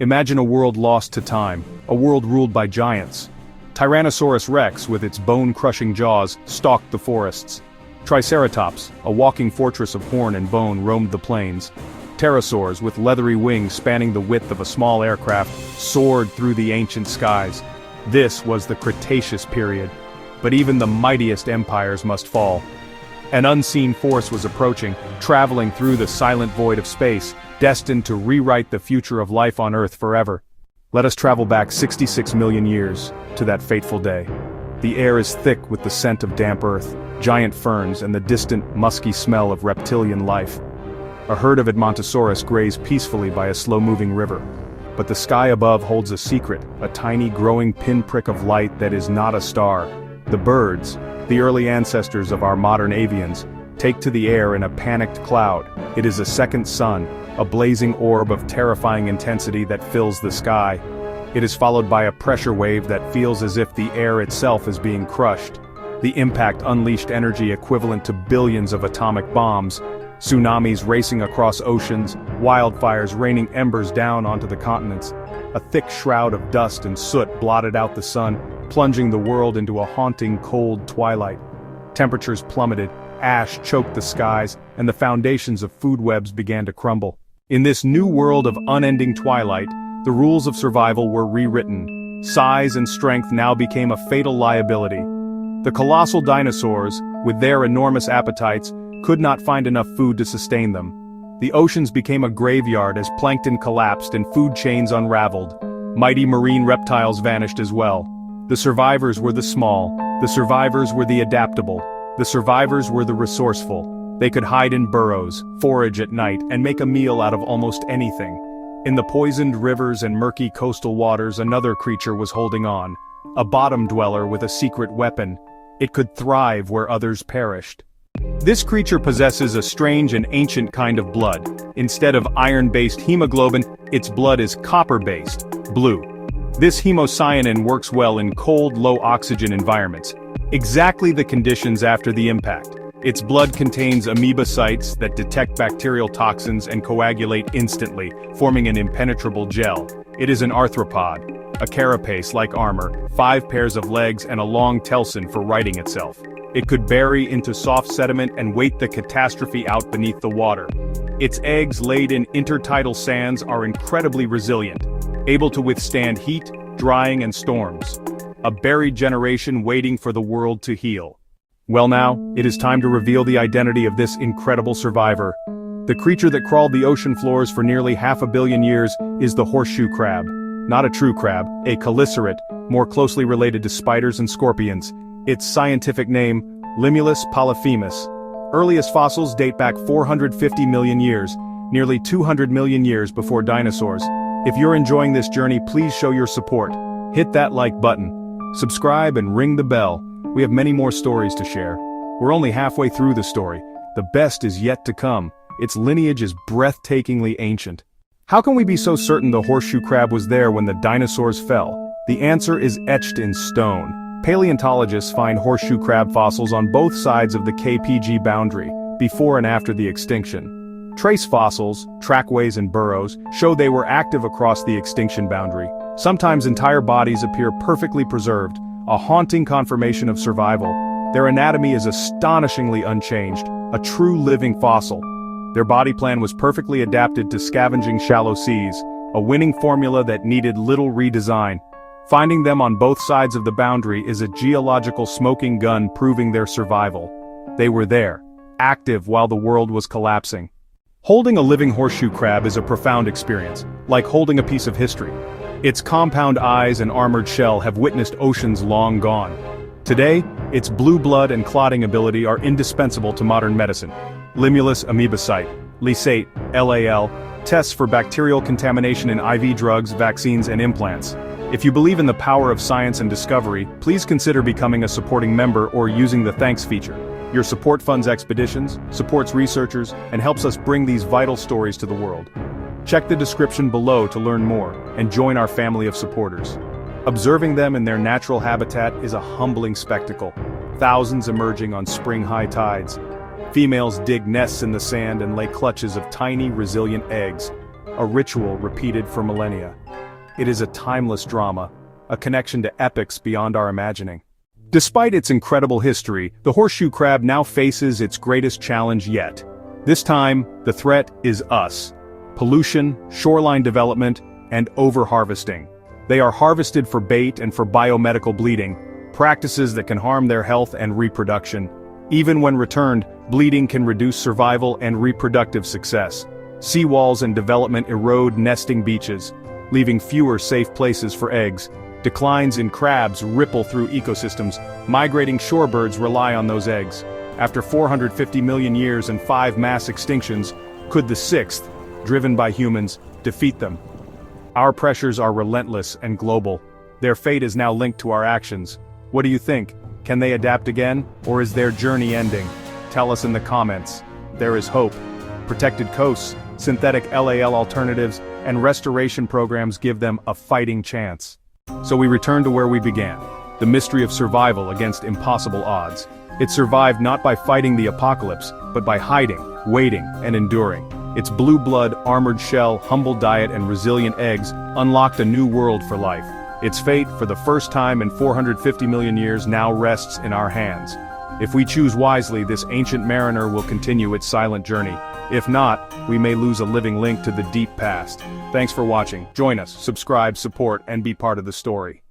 Imagine a world lost to time, a world ruled by giants. Tyrannosaurus rex, with its bone-crushing jaws, stalked the forests. Triceratops, a walking fortress of horn and bone, roamed the plains. Pterosaurs, with leathery wings spanning the width of a small aircraft, soared through the ancient skies. This was the Cretaceous period. But even the mightiest empires must fall. An unseen force was approaching, traveling through the silent void of space, destined to rewrite the future of life on Earth forever. Let us travel back 66 million years, to that fateful day. The air is thick with the scent of damp earth, giant ferns, and the distant, musky smell of reptilian life. A herd of Edmontosaurus graze peacefully by a slow-moving river. But the sky above holds a secret, a tiny growing pinprick of light that is not a star. The birds, the early ancestors of our modern avians, take to the air in a panicked cloud. It is a second sun, a blazing orb of terrifying intensity that fills the sky. It is followed by a pressure wave that feels as if the air itself is being crushed. The impact unleashed energy equivalent to billions of atomic bombs, tsunamis racing across oceans, wildfires raining embers down onto the continents. A thick shroud of dust and soot blotted out the sun, plunging the world into a haunting cold twilight. Temperatures plummeted, ash choked the skies, and the foundations of food webs began to crumble. In this new world of unending twilight, the rules of survival were rewritten. Size and strength now became a fatal liability. The colossal dinosaurs, with their enormous appetites, could not find enough food to sustain them. The oceans became a graveyard as plankton collapsed and food chains unraveled. Mighty marine reptiles vanished as well. The survivors were the small, the survivors were the adaptable, the survivors were the resourceful. They could hide in burrows, forage at night, and make a meal out of almost anything. In the poisoned rivers and murky coastal waters, another creature was holding on. A bottom dweller with a secret weapon. It could thrive where others perished. This creature possesses a strange and ancient kind of blood. Instead of iron-based hemoglobin, its blood is copper-based, blue. This hemocyanin works well in cold, low-oxygen environments. Exactly the conditions after the impact. Its blood contains amoebocytes that detect bacterial toxins and coagulate instantly, forming an impenetrable gel. It is an arthropod, a carapace like armor, 5 pairs of legs and a long telson for righting itself. It could bury into soft sediment and wait the catastrophe out beneath the water. Its eggs laid in intertidal sands are incredibly resilient, able to withstand heat, drying and storms. A buried generation waiting for the world to heal. Well now, it is time to reveal the identity of this incredible survivor. The creature that crawled the ocean floors for nearly 500 million years is the horseshoe crab. Not a true crab, a chelicerate, more closely related to spiders and scorpions. Its scientific name, Limulus polyphemus. Earliest fossils date back 450 million years, nearly 200 million years before dinosaurs. If you're enjoying this journey, please show your support. Hit that like button, subscribe and ring the bell. We have many more stories to share. We're only halfway through the story. The best is yet to come. Its lineage is breathtakingly ancient. How can we be so certain the horseshoe crab was there when the dinosaurs fell? The answer is etched in stone. Paleontologists find horseshoe crab fossils on both sides of the KPG boundary, before and after the extinction. Trace fossils, trackways and burrows, show they were active across the extinction boundary. Sometimes entire bodies appear perfectly preserved, a haunting confirmation of survival. Their anatomy is astonishingly unchanged, a true living fossil. Their body plan was perfectly adapted to scavenging shallow seas, a winning formula that needed little redesign. Finding them on both sides of the boundary is a geological smoking gun proving their survival. They were there, active while the world was collapsing. Holding a living horseshoe crab is a profound experience, like holding a piece of history. Its compound eyes and armored shell have witnessed oceans long gone. Today, its blue blood and clotting ability are indispensable to modern medicine. Limulus amoebocyte, lysate, LAL, tests for bacterial contamination in IV drugs, vaccines and implants. If you believe in the power of science and discovery, please consider becoming a supporting member or using the thanks feature. Your support funds expeditions, supports researchers, and helps us bring these vital stories to the world. Check the description below to learn more, and join our family of supporters. Observing them in their natural habitat is a humbling spectacle. Thousands emerging on spring high tides. Females dig nests in the sand and lay clutches of tiny, resilient eggs. A ritual repeated for millennia. It is a timeless drama, a connection to epics beyond our imagining. Despite its incredible history, the horseshoe crab now faces its greatest challenge yet. This time, the threat is us. Pollution, shoreline development, and overharvesting. They are harvested for bait and for biomedical bleeding, practices that can harm their health and reproduction. Even when returned, bleeding can reduce survival and reproductive success. Seawalls and development erode nesting beaches, leaving fewer safe places for eggs. Declines in crabs ripple through ecosystems. Migrating shorebirds rely on those eggs. After 450 million years and 5 mass extinctions, could the 6th, driven by humans, defeat them? Our pressures are relentless and global. Their fate is now linked to our actions. What do you think? Can they adapt again, or is their journey ending? Tell us in the comments. There is hope. Protected coasts, synthetic LAL alternatives, and restoration programs give them a fighting chance. So we return to where we began, the mystery of survival against impossible odds. It survived not by fighting the apocalypse, but by hiding, waiting, and enduring. Its blue blood, armored shell, humble diet, and resilient eggs unlocked a new world for life. Its fate, for the first time in 450 million years, now rests in our hands. If we choose wisely, this ancient mariner will continue its silent journey. If not, we may lose a living link to the deep past. Thanks for watching. Join us, subscribe, support, and be part of the story.